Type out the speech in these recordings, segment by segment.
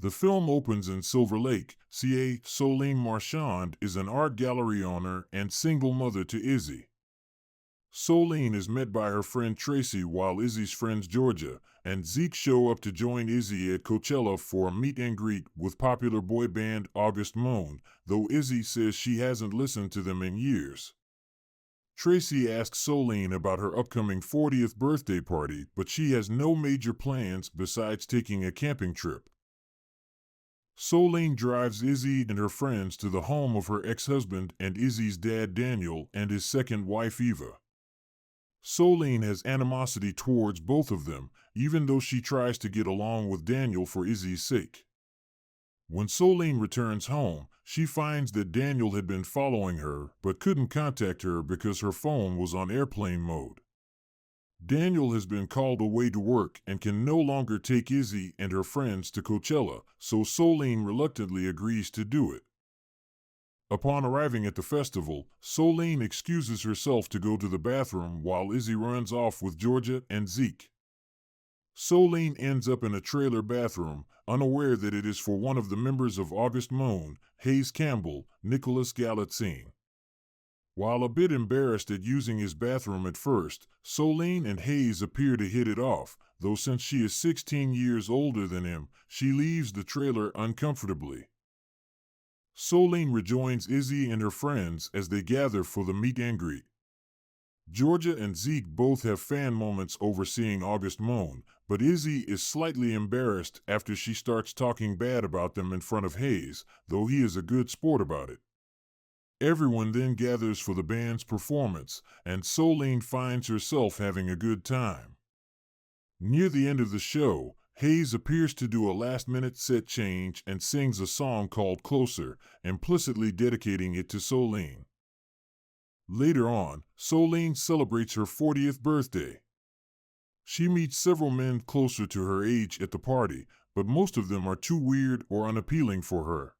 The film opens in Silver Lake, CA. Solène Marchand is an art gallery owner and single mother to Izzy. Solène is met by her friend Tracy while Izzy's friends Georgia and Zeke show up to join Izzy at Coachella for a meet and greet with popular boy band August Moon, though Izzy says she hasn't listened to them in years. Tracy asks Solène about her upcoming 40th birthday party, but she has no major plans besides taking a camping trip. Solène drives Izzy and her friends to the home of her ex-husband and Izzy's dad Daniel and his second wife Eva. Solène has animosity towards both of them, even though she tries to get along with Daniel for Izzy's sake. When Solène returns home, she finds that Daniel had been following her but couldn't contact her because her phone was on airplane mode. Daniel has been called away to work and can no longer take Izzy and her friends to Coachella, so Solène reluctantly agrees to do it. Upon arriving at the festival, Solène excuses herself to go to the bathroom while Izzy runs off with Georgia and Zeke. Solène ends up in a trailer bathroom, unaware that it is for one of the members of August Moon, Hayes Campbell, Nicholas Galitzine. While a bit embarrassed at using his bathroom at first, Solène and Hayes appear to hit it off, though since she is 16 years older than him, she leaves the trailer uncomfortably. Solène rejoins Izzy and her friends as they gather for the meet and greet. Georgia and Zeke both have fan moments over seeing August Moon, but Izzy is slightly embarrassed after she starts talking bad about them in front of Hayes, though he is a good sport about it. Everyone then gathers for the band's performance, and Solène finds herself having a good time. Near the end of the show, Hayes appears to do a last-minute set change and sings a song called Closer, implicitly dedicating it to Solène. Later on, Solène celebrates her 40th birthday. She meets several men closer to her age at the party, but most of them are too weird or unappealing for her.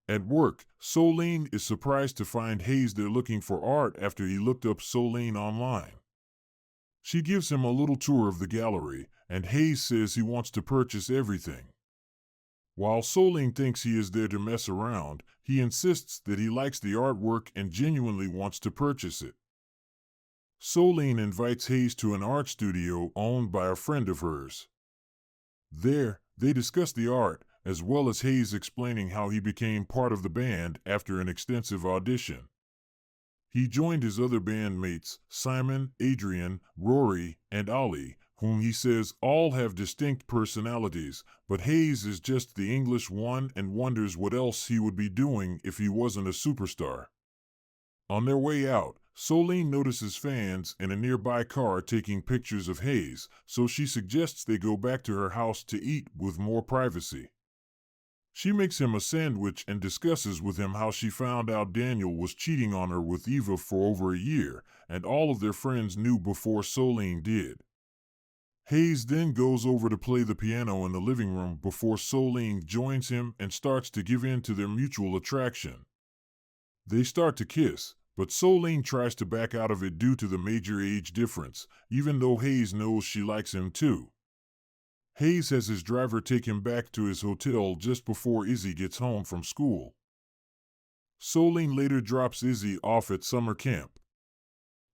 At work, Solène is surprised to find Hayes there looking for art after he looked up Solène online. She gives him a little tour of the gallery, and Hayes says he wants to purchase everything. While Solène thinks he is there to mess around, he insists that he likes the artwork and genuinely wants to purchase it. Solène invites Hayes to an art studio owned by a friend of hers. There, they discuss the art, as well as Hayes explaining how he became part of the band after an extensive audition. He joined his other bandmates, Simon, Adrian, Rory, and Ollie, whom he says all have distinct personalities, but Hayes is just the English one and wonders what else he would be doing if he wasn't a superstar. On their way out, Solène notices fans in a nearby car taking pictures of Hayes, so she suggests they go back to her house to eat with more privacy. She makes him a sandwich and discusses with him how she found out Daniel was cheating on her with Eva for over a year, and all of their friends knew before Solène did. Hayes then goes over to play the piano in the living room before Solène joins him and starts to give in to their mutual attraction. They start to kiss, but Solène tries to back out of it due to the major age difference, even though Hayes knows she likes him too. Hayes has his driver take him back to his hotel just before Izzy gets home from school. Solène later drops Izzy off at summer camp.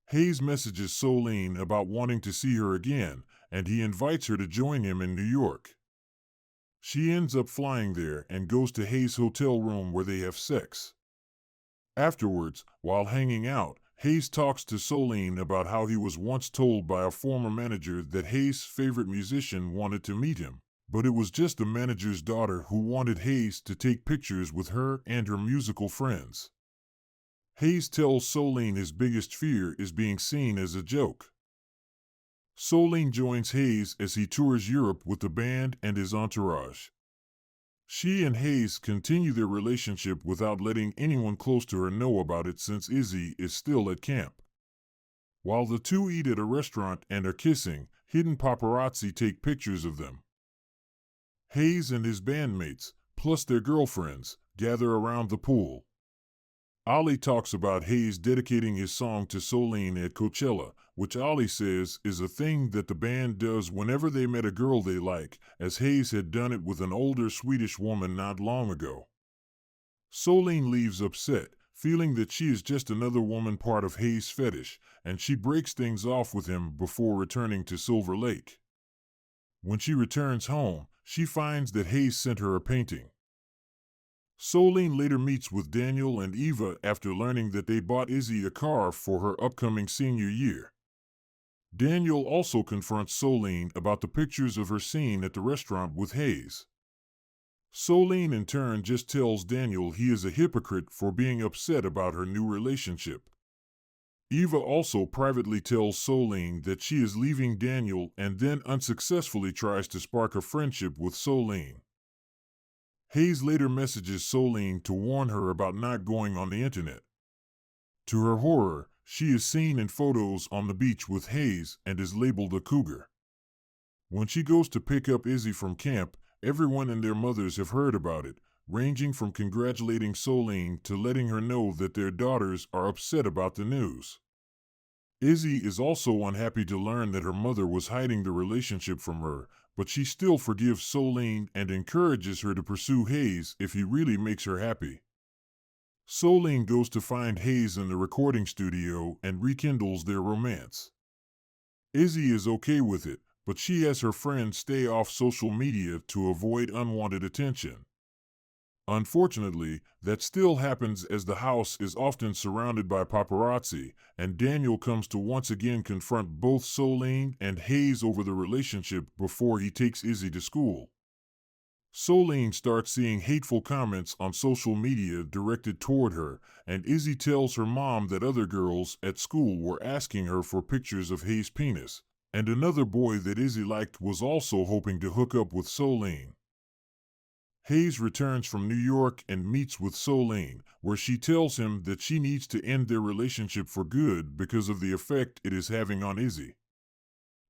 Hayes messages Solène about wanting to see her again, and he invites her to join him in New York. She ends up flying there and goes to Hayes' hotel room where they have sex. Afterwards, while hanging out, Hayes talks to Solène about how he was once told by a former manager that Hayes' favorite musician wanted to meet him, but it was just the manager's daughter who wanted Hayes to take pictures with her and her musical friends. Hayes tells Solène his biggest fear is being seen as a joke. Solène joins Hayes as he tours Europe with the band and his entourage. She and Hayes continue their relationship without letting anyone close to her know about it since Izzy is still at camp. While the two eat at a restaurant and are kissing, hidden paparazzi take pictures of them. Hayes and his bandmates, plus their girlfriends, gather around the pool. Ollie talks about Hayes dedicating his song to Solène at Coachella, which Ollie says is a thing that the band does whenever they met a girl they like, as Hayes had done it with an older Swedish woman not long ago. Solène leaves upset, feeling that she is just another woman part of Hayes' fetish, and she breaks things off with him before returning to Silver Lake. When she returns home, she finds that Hayes sent her a painting. Solène later meets with Daniel and Eva after learning that they bought Izzy a car for her upcoming senior year. Daniel also confronts Solène about the pictures of her scene at the restaurant with Hayes. Solène in turn just tells Daniel he is a hypocrite for being upset about her new relationship. Eva also privately tells Solène that she is leaving Daniel and then unsuccessfully tries to spark a friendship with Solène. Hayes later messages Solène to warn her about not going on the internet. To her horror, she is seen in photos on the beach with Hayes and is labeled a cougar. When she goes to pick up Izzy from camp, everyone and their mothers have heard about it, ranging from congratulating Solène to letting her know that their daughters are upset about the news. Izzy is also unhappy to learn that her mother was hiding the relationship from her, but she still forgives Solène and encourages her to pursue Hayes if he really makes her happy. Solène goes to find Hayes in the recording studio and rekindles their romance. Izzy is okay with it, but she has her friends stay off social media to avoid unwanted attention. Unfortunately, that still happens as the house is often surrounded by paparazzi, and Daniel comes to once again confront both Solène and Hayes over the relationship before he takes Izzy to school. Solène starts seeing hateful comments on social media directed toward her, and Izzy tells her mom that other girls at school were asking her for pictures of Hayes' penis, and another boy that Izzy liked was also hoping to hook up with Solène. Hayes returns from New York and meets with Solène, where she tells him that she needs to end their relationship for good because of the effect it is having on Izzy.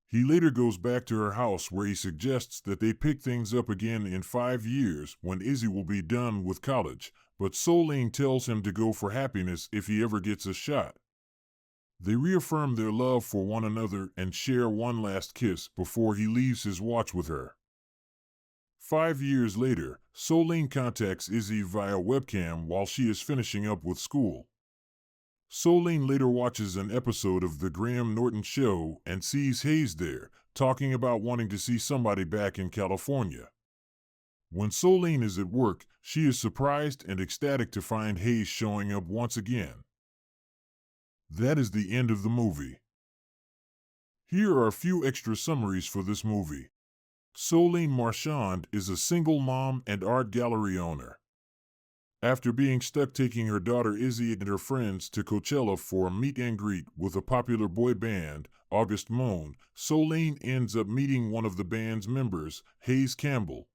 He later goes back to her house where he suggests that they pick things up again in 5 years when Izzy will be done with college, but Solène tells him to go for happiness if he ever gets a shot. They reaffirm their love for one another and share one last kiss before he leaves his watch with her. 5 years later, Solène contacts Izzy via webcam while she is finishing up with school. Solène later watches an episode of The Graham Norton Show and sees Hayes there, talking about wanting to see somebody back in California. When Solène is at work, she is surprised and ecstatic to find Hayes showing up once again. That is the end of the movie. Here are a few extra summaries for this movie. Solène Marchand is a single mom and art gallery owner. After being stuck taking her daughter Izzy and her friends to Coachella for a meet and greet with a popular boy band, August Moon, Solène ends up meeting one of the band's members, Hayes Campbell.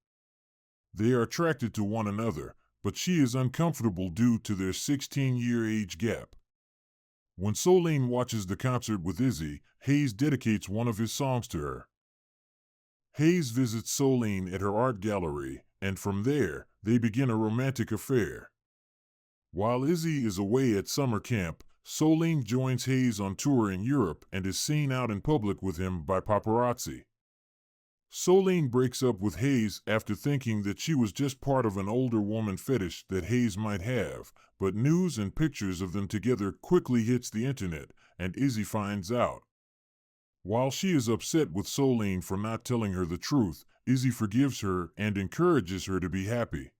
They are attracted to one another, but she is uncomfortable due to their 16-year age gap. When Solène watches the concert with Izzy, Hayes dedicates one of his songs to her. Hayes visits Solène at her art gallery, and from there, they begin a romantic affair. While Izzy is away at summer camp, Solène joins Hayes on tour in Europe and is seen out in public with him by paparazzi. Solène breaks up with Hayes after thinking that she was just part of an older woman fetish that Hayes might have, but news and pictures of them together quickly hits the internet, and Izzy finds out. While she is upset with Solène for not telling her the truth, Izzy forgives her and encourages her to be happy.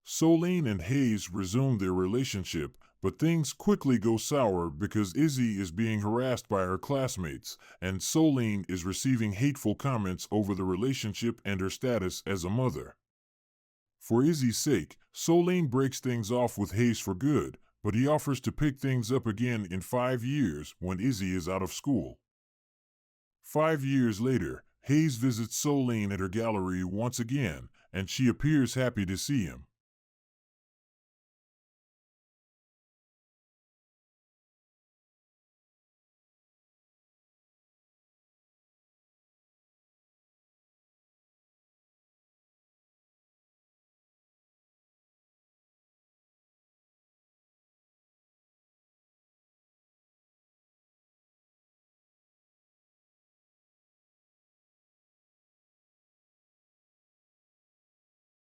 Solène and Hayes resume their relationship, but things quickly go sour because Izzy is being harassed by her classmates, and Solène is receiving hateful comments over the relationship and her status as a mother. For Izzy's sake, Solène breaks things off with Hayes for good, but he offers to pick things up again in 5 years when Izzy is out of school. 5 years later, Hayes visits Solène at her gallery once again, and she appears happy to see him.